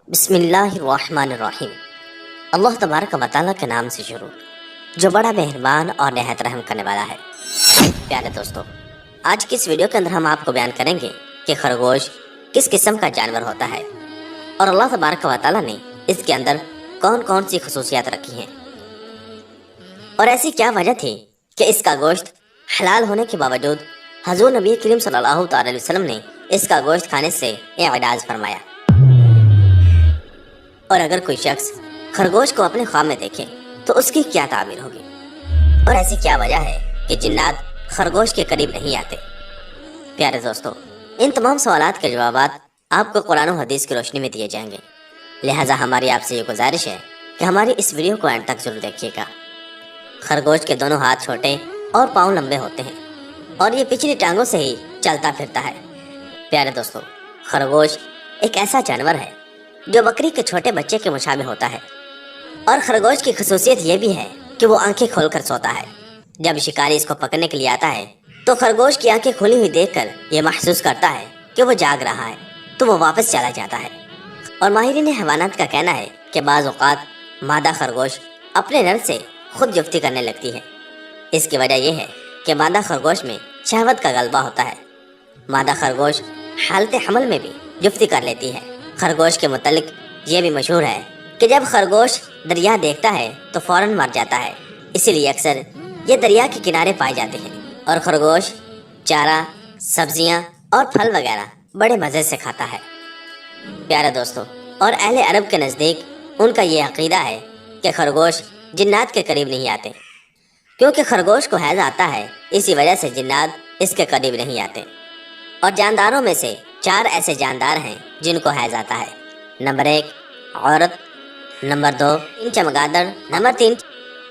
بسم اللہ الرحمن الرحیم۔ اللہ تبارک و تعالیٰ کے نام سے شروع جو بڑا مہربان اور نہایت رحم کرنے والا ہے۔ پیارے دوستو، آج کی اس ویڈیو کے اندر ہم آپ کو بیان کریں گے کہ خرگوش کس قسم کا جانور ہوتا ہے اور اللہ تبارک و تعالیٰ نے اس کے اندر کون کون سی خصوصیات رکھی ہیں، اور ایسی کیا وجہ تھی کہ اس کا گوشت حلال ہونے کے باوجود حضور نبی کریم صلی اللہ تعالی علیہ وسلم نے اس کا گوشت کھانے سے اعراض فرمایا۔ اور اگر کوئی شخص خرگوش کو اپنے خواب میں دیکھے تو اس کی کیا تعبیر ہوگی، اور ایسی کیا وجہ ہے کہ جنات خرگوش کے قریب نہیں آتے۔ پیارے دوستو، ان تمام سوالات کے جوابات آپ کو قرآن و حدیث کی روشنی میں دیے جائیں گے، لہٰذا ہماری آپ سے یہ گزارش ہے کہ ہماری اس ویڈیو کو اینڈ تک ضرور دیکھیے گا۔ خرگوش کے دونوں ہاتھ چھوٹے اور پاؤں لمبے ہوتے ہیں اور یہ پچھلی ٹانگوں سے ہی چلتا پھرتا ہے۔ پیارے دوستو، خرگوش ایک ایسا جانور ہے جو بکری کے چھوٹے بچے کے مشابہ ہوتا ہے، اور خرگوش کی خصوصیت یہ بھی ہے کہ وہ آنکھیں کھول کر سوتا ہے۔ جب شکاری اس کو پکڑنے کے لیے آتا ہے تو خرگوش کی آنکھیں کھلی ہوئی دیکھ کر یہ محسوس کرتا ہے کہ وہ جاگ رہا ہے تو وہ واپس چلا جاتا ہے۔ اور ماہرین حیوانات کا کہنا ہے کہ بعض اوقات مادہ خرگوش اپنے نر سے خود جفتی کرنے لگتی ہے۔ اس کی وجہ یہ ہے کہ مادہ خرگوش میں شہوت کا غلبہ ہوتا ہے۔ مادہ خرگوش حالت حمل میں بھی جفتی کر لیتی ہے۔ خرگوش کے متعلق یہ بھی مشہور ہے کہ جب خرگوش دریا دیکھتا ہے تو فوراً مر جاتا ہے، اسی لیے اکثر یہ دریا کے کنارے پائے جاتے ہیں۔ اور خرگوش چارہ، سبزیاں اور پھل وغیرہ بڑے مزے سے کھاتا ہے۔ پیارے دوستو، اور اہل عرب کے نزدیک ان کا یہ عقیدہ ہے کہ خرگوش جنات کے قریب نہیں آتے، کیونکہ خرگوش کو حیض آتا ہے، اسی وجہ سے جنات اس کے قریب نہیں آتے۔ اور جانداروں میں سے 4 ایسے جاندار ہیں جن کو حیض آتا ہے۔ نمبر 1 عورت، نمبر 2 چمگادڑ، نمبر 3۔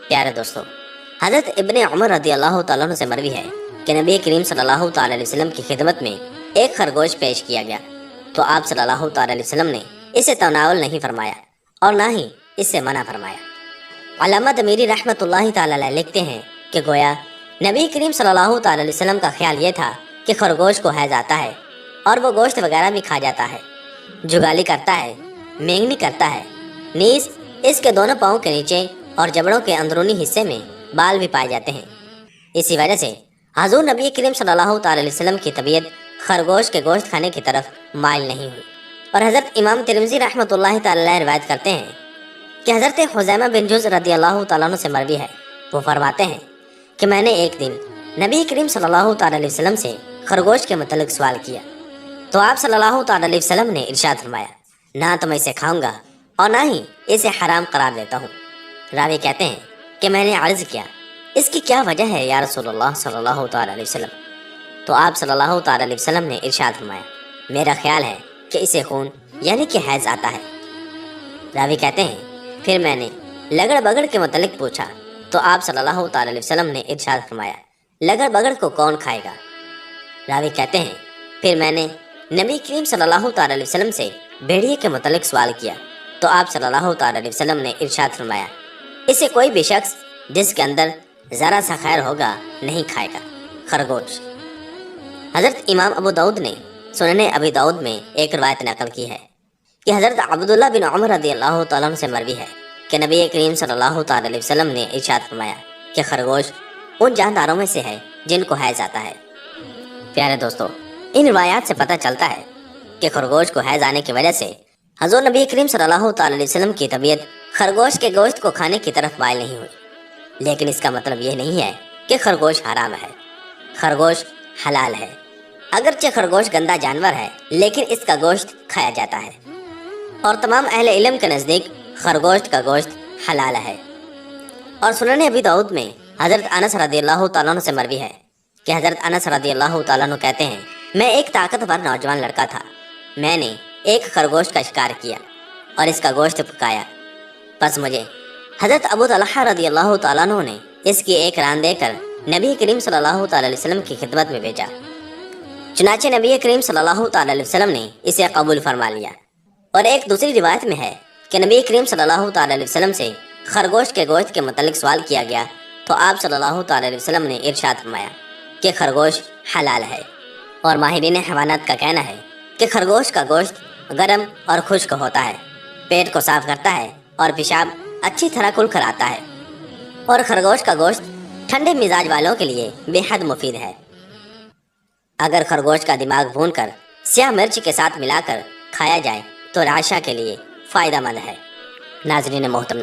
پیارے دوستو، حضرت ابن عمر رضی اللہ تعالیٰ عنہ سے مروی ہے کہ نبی کریم صلی اللہ تعالی علیہ وسلم کی خدمت میں ایک خرگوش پیش کیا گیا تو آپ صلی اللہ تعالی علیہ وسلم نے اسے تناول نہیں فرمایا اور نہ ہی اس سے منع فرمایا۔ علامہ دمیری رحمۃ اللہ تعالی علیہ لکھتے ہیں کہ گویا نبی کریم صلی اللہ تعالی علیہ وسلم کا خیال یہ تھا کہ خرگوش کو حیض آتا ہے اور وہ گوشت وغیرہ بھی کھا جاتا ہے، جگالی کرتا ہے، مینگنی کرتا ہے، نیز اس کے دونوں پاؤں کے نیچے اور جبڑوں کے اندرونی حصے میں بال بھی پائے جاتے ہیں۔ اسی وجہ سے حضور نبی کریم صلی اللہ تعالی علیہ وسلم کی طبیعت خرگوش کے گوشت کھانے کی طرف مائل نہیں ہوئی۔ اور حضرت امام ترمذی رحمۃ اللہ تعالی علیہ روایت کرتے ہیں کہ حضرت خزیمہ بن جز رضی اللہ تعالیٰ عنہ سے مروی ہے، وہ فرماتے ہیں کہ میں نے ایک دن نبی کریم صلی اللہ تعالی علیہ وسلم سے خرگوش کے متعلق سوال کیا تو آپ صلی اللہ تعالی علیہ وسلم نے ارشاد فرمایا، نہ تو میں اسے کھاؤں گا اور نہ ہی اسے حرام قرار دیتا ہوں۔ راوی کہتے ہیں کہ میں نے عرض کیا، اس کی کیا وجہ ہے یا رسول اللہ صلی اللہ تعالی علیہ وسلم؟ تو آپ صلی اللہ تعالی علیہ وسلم نے ارشاد فرمایا، میرا خیال ہے کہ اسے خون یعنی کہ حیض آتا ہے۔ راوی کہتے ہیں پھر میں نے لگڑ بگڑ کے متعلق پوچھا تو آپ صلی اللہ تعالی علیہ وسلم نے ارشاد فرمایا، لگڑ بگڑ کو کون کھائے گا؟ راوی کہتے ہیں پھر میں نے نبی کریم صلی اللہ تعالی علیہ وسلم سے بھیڑیے کے متعلق سوال کیا تو آپ صلی اللہ تعالی علیہ وسلم نے ارشاد فرمایا، اسے کوئی بھی شخص جس کے اندر ذرا سا خیر ہوگا نہیں کھائے گا۔ خرگوش۔ حضرت امام ابو داؤد نے سنن ابی داؤد میں ایک روایت نقل کی ہے کہ حضرت عبداللہ بن عمر رضی اللہ تعالیٰ عنہ سے مروی ہے کہ نبی کریم صلی اللہ تعالی علیہ وسلم نے ارشاد فرمایا کہ خرگوش ان جانداروں میں سے ہے جن کو حیض آتا ہے۔ پیارے دوستو، ان روایات سے پتہ چلتا ہے کہ خرگوش کو حیض آنے کی وجہ سے حضور نبی کریم صلی اللہ تعالی علیہ وسلم کی طبیعت خرگوش کے گوشت کو کھانے کی طرف مائل نہیں ہوئی، لیکن اس کا مطلب یہ نہیں ہے کہ خرگوش حرام ہے۔ خرگوش حلال ہے، اگرچہ خرگوش گندا جانور ہے لیکن اس کا گوشت کھایا جاتا ہے، اور تمام اہل علم کے نزدیک خرگوش کا گوشت حلال ہے۔ اور سنن ابی داؤد میں حضرت انس رضی اللہ تعالیٰ عنہ سے مروی ہے کہ حضرت انس رضی اللہ تعالیٰ عنہ کہتے ہیں، میں ایک طاقتور نوجوان لڑکا تھا، میں نے ایک خرگوش کا شکار کیا اور اس کا گوشت پکایا، پس مجھے حضرت ابو طلحہ رضی اللہ تعالیٰ عنہ نے اس کی ایک ران دے کر نبی کریم صلی اللہ تعالی علیہ وسلم کی خدمت میں بھیجا۔ چنانچہ نبی کریم صلی اللہ تعالی علیہ وسلم نے اسے قبول فرما لیا۔ اور ایک دوسری روایت میں ہے کہ نبی کریم صلی اللہ تعالی علیہ وسلم سے خرگوش کے گوشت کے متعلق سوال کیا گیا تو آپ صلی اللہ تعالی علیہ وسلم نے ارشاد فرمایا کہ خرگوش حلال ہے۔ اور ماہرین حیوانات کا کہنا ہے کہ خرگوش کا گوشت گرم اور خشک ہوتا ہے، پیٹ کو صاف کرتا ہے اور پیشاب اچھی طرح کھل کر آتا ہے۔ اور خرگوش کا گوشت ٹھنڈے مزاج والوں کے لیے بے حد مفید ہے۔ اگر خرگوش کا دماغ بھون کر سیاہ مرچ کے ساتھ ملا کر کھایا جائے تو راشا کے لیے فائدہ مند ہے۔ ناظرین محترم،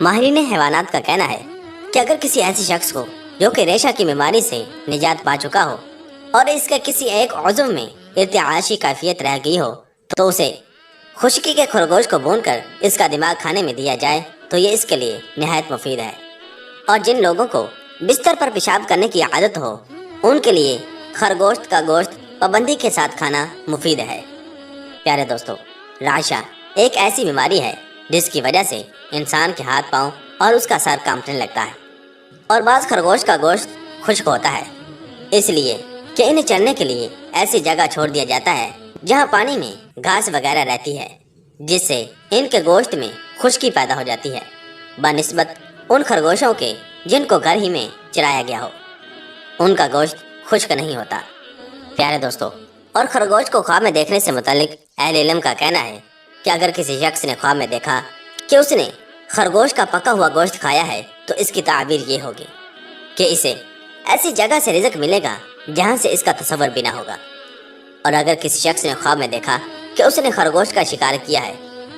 ماہرین حیوانات کا کہنا ہے کہ اگر کسی ایسے شخص کو جو کہ ریشہ کی بیماری سے نجات پا چکا ہو اور اس کے کسی ایک عضو میں ارتعاشی کیفیت رہ گئی ہو تو اسے خشکی کے خرگوش کو بھون کر اس کا دماغ کھانے میں دیا جائے تو یہ اس کے لیے نہایت مفید ہے۔ اور جن لوگوں کو بستر پر پیشاب کرنے کی عادت ہو ان کے لیے خرگوش کا گوشت پابندی کے ساتھ کھانا مفید ہے۔ پیارے دوستو، راشا ایک ایسی بیماری ہے جس کی وجہ سے انسان کے ہاتھ پاؤں اور اس کا سر کانپنے لگتا ہے، اور بعض خرگوش کا گوشت خشک ہوتا ہے، اس لیے کہ انہیں چرنے کے لیے ایسی جگہ چھوڑ دیا جاتا ہے جہاں پانی میں گھاس وغیرہ رہتی ہے، جس سے ان کے گوشت میں خشکی پیدا ہو جاتی ہے بنسبت ان خرگوشوں کے جن کو گھر ہی میں چرایا گیا ہو، ان کا گوشت خشک نہیں ہوتا۔ پیارے دوستو، اور خرگوش کو خواب میں دیکھنے سے متعلق اہل علم کا کہنا ہے کہ اگر کسی شخص نے خواب میں دیکھا کہ اس نے خرگوش کا پکا ہوا گوشت کھایا ہے تو اس کی تعبیر یہ ہوگی کہ اسے ایسی جگہ سے رزق ملے گا جہاں سے اس کا تصور بھی نہ ہوگا۔ اور اگر کسی شخص نے خواب میں دیکھا کہ اس نے خرگوش کا شکار کیا ہے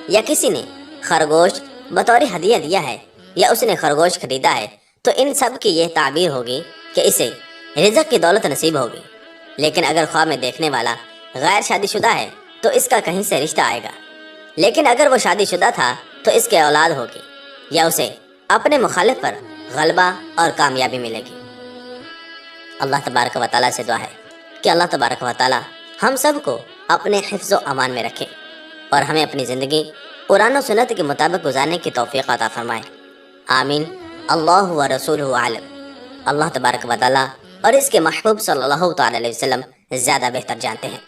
یا کسی نے خرگوش بطور ہدیہ دیا ہے یا اس نے خرگوش خریدا ہے تو ان سب کی یہ تعبیر ہوگی کہ اسے رزق کی دولت نصیب ہوگی۔ لیکن اگر خواب میں دیکھنے والا غیر شادی شدہ ہے تو اس کا کہیں سے رشتہ آئے گا، لیکن اگر وہ شادی شدہ تھا تو اس کے اولاد ہوگی یا اسے اپنے مخالف پر غلبہ اور کامیابی ملے گی۔ اللہ تبارک و تعالیٰ سے دعا ہے کہ اللہ تبارک و تعالیٰ ہم سب کو اپنے حفظ و امان میں رکھے اور ہمیں اپنی زندگی قرآن و سنت کے مطابق گزارنے کی توفیق عطا فرمائے، آمین۔ اللہ و رسولہ عالم۔ اللہ تبارک و تعالیٰ اور اس کے محبوب صلی اللہ تعالی علیہ وسلم زیادہ بہتر جانتے ہیں۔